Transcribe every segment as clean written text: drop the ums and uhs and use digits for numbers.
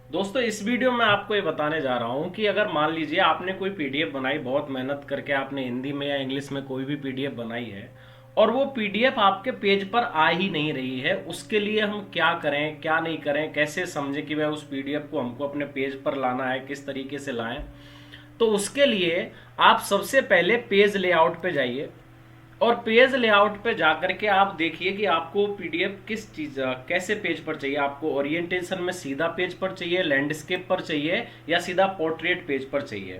दोस्तों इस वीडियो में आपको ये बताने जा रहा हूँ कि अगर मान लीजिए आपने कोई पीडीएफ बनाई, बहुत मेहनत करके आपने हिंदी में या इंग्लिश में कोई भी पीडीएफ बनाई है और वो पीडीएफ आपके पेज पर आ ही नहीं रही है, उसके लिए हम क्या करें क्या नहीं करें, कैसे समझें कि वह उस पीडीएफ को हमको अपने पेज पर लाना है, किस तरीके से लाएं। तो उसके लिए आप सबसे पहले पेज लेआउट पे जाइए और पेज लेआउट पे जाकर के आप देखिए कि आपको पीडीएफ किस चीज कैसे पेज पर चाहिए। आपको ओरिएंटेशन में सीधा पेज पर चाहिए, लैंडस्केप पर चाहिए या सीधा पोर्ट्रेट पेज पर चाहिए।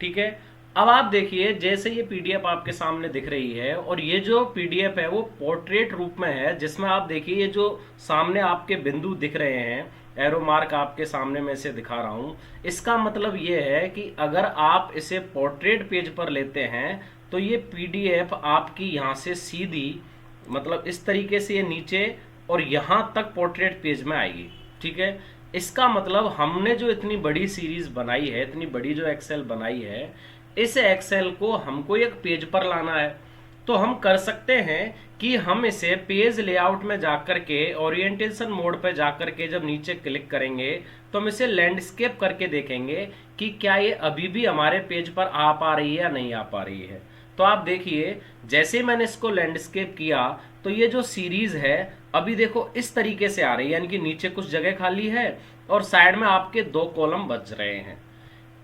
ठीक है। अब आप देखिए जैसे ये पीडीएफ आपके सामने दिख रही है और ये जो पीडीएफ है वो पोर्ट्रेट रूप में है, जिसमें आप देखिए ये जो सामने आपके बिंदु दिख रहे हैं, एरो मार्क आपके सामने में से दिखा रहा हूं। इसका मतलब ये है कि अगर आप इसे पोर्ट्रेट पेज पर लेते हैं तो ये पीडीएफ आपकी यहाँ से सीधी, मतलब इस तरीके से ये नीचे और यहाँ तक पोर्ट्रेट पेज में आएगी। ठीक है। इसका मतलब हमने जो इतनी बड़ी सीरीज बनाई है, इतनी बड़ी जो एक्सेल बनाई है, इस एक्सेल को हमको एक पेज पर लाना है। तो हम कर सकते हैं कि हम इसे पेज लेआउट में जाकर के ओरिएंटेशन मोड पर जाकर के जब नीचे क्लिक करेंगे तो हम इसे लैंडस्केप करके देखेंगे कि क्या ये अभी भी हमारे पेज पर आ पा रही है या नहीं आ पा रही है। तो आप देखिए जैसे मैंने इसको लैंडस्केप किया तो ये जो सीरीज है अभी देखो इस तरीके से आ रही है, यानी कि नीचे कुछ जगह खाली है और साइड में आपके दो कॉलम बच रहे हैं।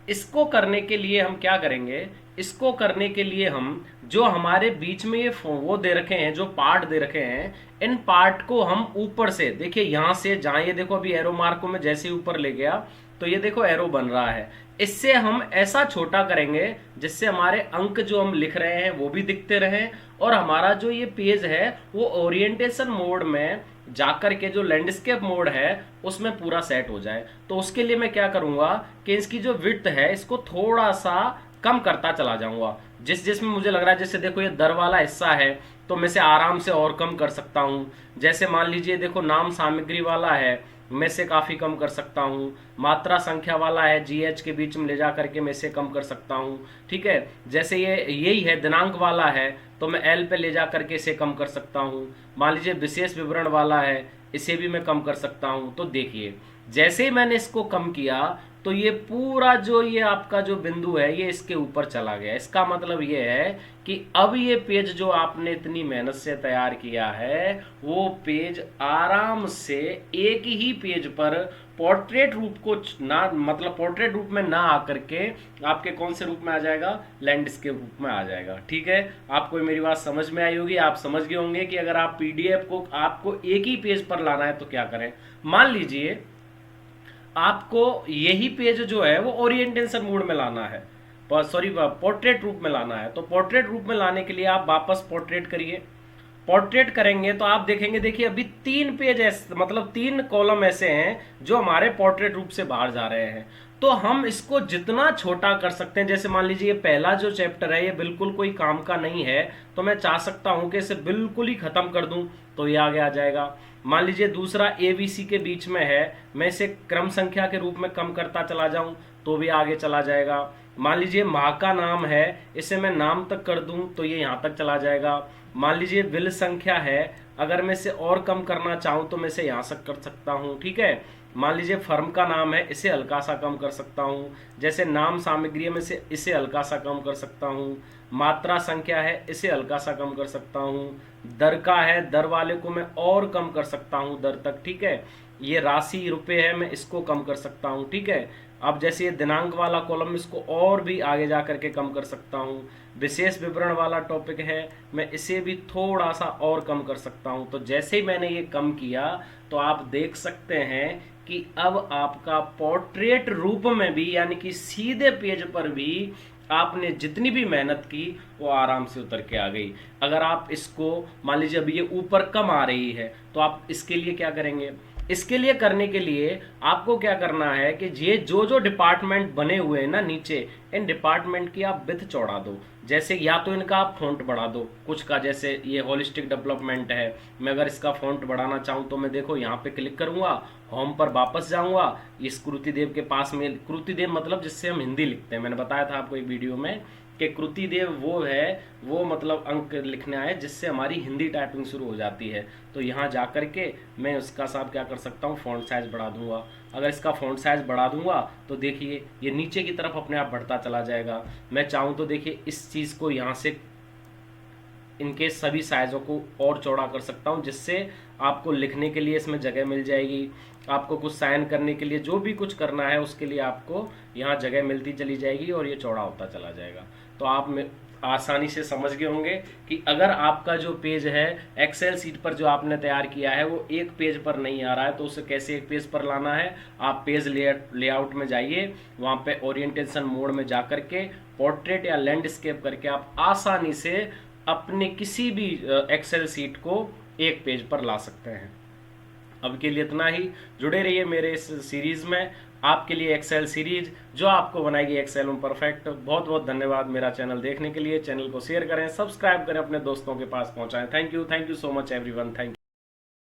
इसको करने के लिए हम क्या करेंगे, इसको करने के लिए हम जो हमारे बीच में ये वो दे रखे हैं, जो पार्ट दे रखे हैं, इन पार्ट को हम ऊपर से देखिए, यहां से जहां ये देखो अभी एरो मार्क को मैं जैसे ही ऊपर ले गया तो ये देखो एरो बन रहा है। इससे हम ऐसा छोटा करेंगे जिससे हमारे अंक जो हम लिख रहे हैं वो भी दिखते रहें और हमारा जो ये पेज है वो ओरिएंटेशन मोड में जाकर के जो लैंडस्केप मोड है उसमें पूरा सेट हो जाए। तो उसके लिए मैं क्या करूंगा कि इसकी जो विड्थ है इसको थोड़ा सा कम करता चला जाऊंगा। जिसमें मुझे लग रहा है, जैसे देखो ये दर वाला हिस्सा है तो मैं से आराम से और कम कर सकता हूं। जैसे मान लीजिए देखो नाम सामग्री वाला है, मैं से काफी कम कर सकता हूं। मात्रा संख्या वाला है, जीएच के बीच में ले जा करके मैं से कम कर सकता हूं। ठीक है। जैसे ये यही है दिनांक वाला है तो मैं एल पे ले जा करके इसे कम कर सकता हूं। मान लीजिए विशेष विवरण वाला है, इसे भी मैं कम कर सकता हूं। तो देखिए जैसे ही मैंने इसको कम किया तो ये पूरा जो ये आपका जो बिंदु है ये इसके ऊपर चला गया। इसका मतलब ये है कि अब ये पेज जो आपने इतनी मेहनत से तैयार किया है वो पेज आराम से एक ही पेज पर पोर्ट्रेट रूप को ना, मतलब पोर्ट्रेट रूप में ना आकर के आपके कौन से रूप में आ जाएगा, लैंडस्केप रूप में आ जाएगा। ठीक है। आपको मेरी बात समझ में आई होगी, आप समझ गए होंगे कि अगर आप पीडीएफ को आपको एक ही पेज पर लाना है तो क्या करें। मान लीजिए आपको यही पेज जो है वो ओरिएंटेशन मोड में लाना है, सॉरी पोर्ट्रेट रूप में लाना है। तो पोर्ट्रेट रूप में लाने के लिए आप वापस पोर्ट्रेट करिए। पोर्ट्रेट करेंगे तो आप देखेंगे, देखिए अभी 3 पेज ऐसे, मतलब 3 कॉलम ऐसे हैं जो हमारे पोर्ट्रेट रूप से बाहर जा रहे हैं। तो हम इसको जितना छोटा कर सकते हैं, जैसे मान लीजिए ये पहला जो चैप्टर है ये बिल्कुल कोई काम का नहीं है तो मैं चाह सकता हूं कि इसे बिल्कुल ही खत्म कर दूं तो ये आगे आ जाएगा। मान लीजिए दूसरा एबीसी के बीच में है, मैं इसे क्रम संख्या के रूप में कम करता चला जाऊं तो भी आगे चला जाएगा। मान लीजिए माह का नाम है, इसे मैं नाम तक कर दूं तो ये यहां तक चला जाएगा। मान लीजिए बिल संख्या है, अगर मैं इसे और कम करना चाहूं तो मैं इसे यहां से कर सकता हूं। ठीक है। मान लीजिए फर्म का नाम है, इसे हल्का सा कम कर सकता हूं। जैसे नाम सामग्री में से इसे हल्का सा कम कर सकता हूं। मात्रा संख्या है, इसे हल्का सा कम कर सकता हूं। दर का है, दर वाले को मैं और कम कर सकता हूं दर तक। ठीक है। ये राशि रुपए है, मैं इसको कम कर सकता हूं। ठीक है। अब जैसे ये दिनांक वाला कॉलम, इसको और भी आगे जा करके कम कर सकता हूं। विशेष विवरण वाला टॉपिक है, मैं इसे भी थोड़ा सा और कम कर सकता हूं। तो जैसे ही मैंने ये कम किया तो आप देख सकते हैं कि अब आपका पोर्ट्रेट रूप में भी, यानी कि सीधे पेज पर भी आपने जितनी भी मेहनत की वो आराम से उतर के आ गई। अगर आप इसको मान लीजिए अभी ये ऊपर कम आ रही है तो आप इसके लिए क्या करेंगे, इसके लिए करने के लिए आपको क्या करना है कि ये जो जो डिपार्टमेंट बने हुए हैं ना नीचे, इन डिपार्टमेंट की आप विड्थ चौड़ा दो। जैसे या तो इनका आप फॉन्ट बढ़ा दो, कुछ का जैसे ये होलिस्टिक डेवलपमेंट है, मैं अगर इसका फॉन्ट बढ़ाना चाहूँ तो मैं देखो यहाँ पे क्लिक करूंगा, होम पर वापस जाऊंगा, इस कृतिदेव के पास में, कृतिदेव मतलब जिससे हम हिंदी लिखते हैं, मैंने बताया था आपको एक वीडियो में कि कृति देव वो है, वो मतलब अंक लिखना है जिससे हमारी हिंदी टाइपिंग शुरू हो जाती है। तो यहाँ जा कर के मैं उसका साहब क्या कर सकता हूँ, फ़ॉन्ट साइज़ बढ़ा दूंगा। अगर इसका फ़ॉन्ट साइज़ बढ़ा दूंगा तो देखिए ये नीचे की तरफ अपने आप बढ़ता चला जाएगा। मैं चाहूँ तो देखिए इस चीज़ को यहाँ से इनके सभी साइज़ों को और चौड़ा कर सकता हूँ, जिससे आपको लिखने के लिए इसमें जगह मिल जाएगी। आपको कुछ साइन करने के लिए जो भी कुछ करना है उसके लिए आपको यहाँ जगह मिलती चली जाएगी और ये चौड़ा होता चला जाएगा। तो आप आसानी से समझ गए होंगे कि अगर आपका जो पेज है एक्सेल सीट पर जो आपने तैयार किया है वो एक पेज पर नहीं आ रहा है तो उसे कैसे एक पेज पर लाना है। आप पेज लेआउट में जाइए, वहाँ पे ओरिएंटेशन मोड में जा करके पोर्ट्रेट या लैंडस्केप करके आप आसानी से अपने किसी भी एक्सेल सीट को एक पेज पर ला सकते हैं। अब के लिए इतना ही। जुड़े रहिए मेरे इस सीरीज में, आपके लिए एक्सेल सीरीज जो आपको बनाएगी एक्सेल में परफेक्ट। बहुत बहुत धन्यवाद मेरा चैनल देखने के लिए। चैनल को शेयर करें, सब्सक्राइब करें, अपने दोस्तों के पास पहुंचाएं। Thank you so much everyone. Thank you.